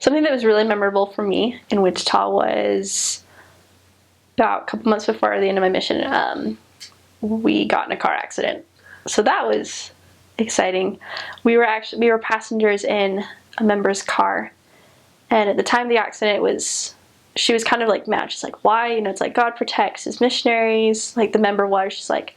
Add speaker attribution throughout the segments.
Speaker 1: Something that was really memorable for me in Wichita was about a couple months before the end of my mission, we got in a car accident. So that was exciting. We were passengers in a member's car, and at the time of the accident, she was kind of like mad. She's like, why? You know, it's like God protects his missionaries. Like the member was, she's like,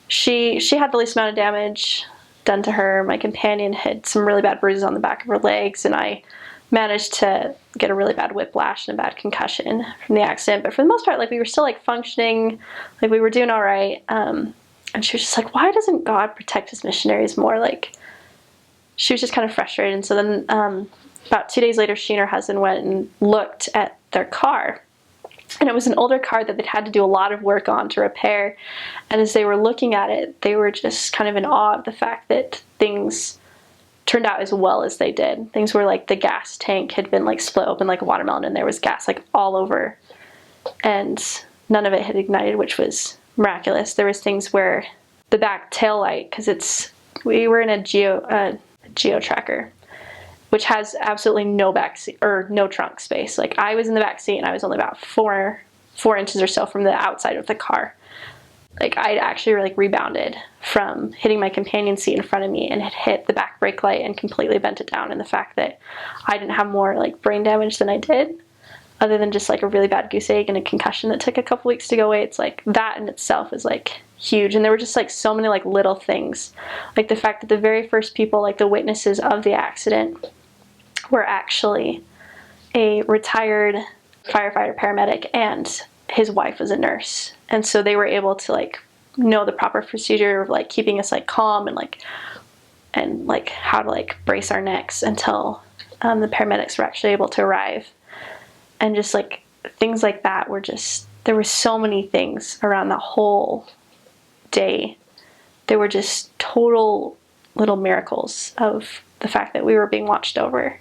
Speaker 1: she had the least amount of damage done to her. My companion had some really bad bruises on the back of her legs, and I managed to get a really bad whiplash and a bad concussion from the accident. But for the most part, like, we were still like functioning, like we were doing all right. And she was just like, why doesn't God protect his missionaries more? Like, she was just kind of frustrated. And so then about 2 days later, she and her husband went and looked at their car. And it was an older car that they'd had to do a lot of work on to repair. And as they were looking at it, they were just kind of in awe of the fact that things turned out as well as they did. Things were like the gas tank had been like split open like a watermelon, and there was gas like all over, and none of it had ignited, which was miraculous. There was things where the back tail light, because we were in a Geo Tracker, which has absolutely no back seat or no trunk space. Like, I was in the back seat and I was only about four inches or so from the outside of the car. Like, I'd actually like rebounded from hitting my companion seat in front of me and had hit the back brake light and completely bent it down. And the fact that I didn't have more like brain damage than I did, other than just like a really bad goose egg and a concussion that took a couple weeks to go away, it's like that in itself is like huge. And there were just like so many like little things, like the fact that the very first people, like the witnesses of the accident, were actually a retired firefighter paramedic, and his wife was a nurse. And so they were able to like know the proper procedure of like keeping us like calm and like how to like brace our necks until the paramedics were actually able to arrive. And just like things like that were just, there were so many things around the whole day. They were just total little miracles of the fact that we were being watched over.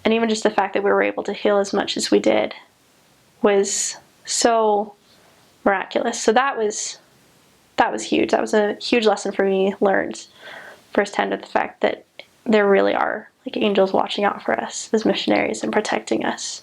Speaker 1: And even just the fact that we were able to heal as much as we did was so miraculous. So that was huge. That was a huge lesson for me, learned firsthand, of the fact that there really are like angels watching out for us as missionaries and protecting us.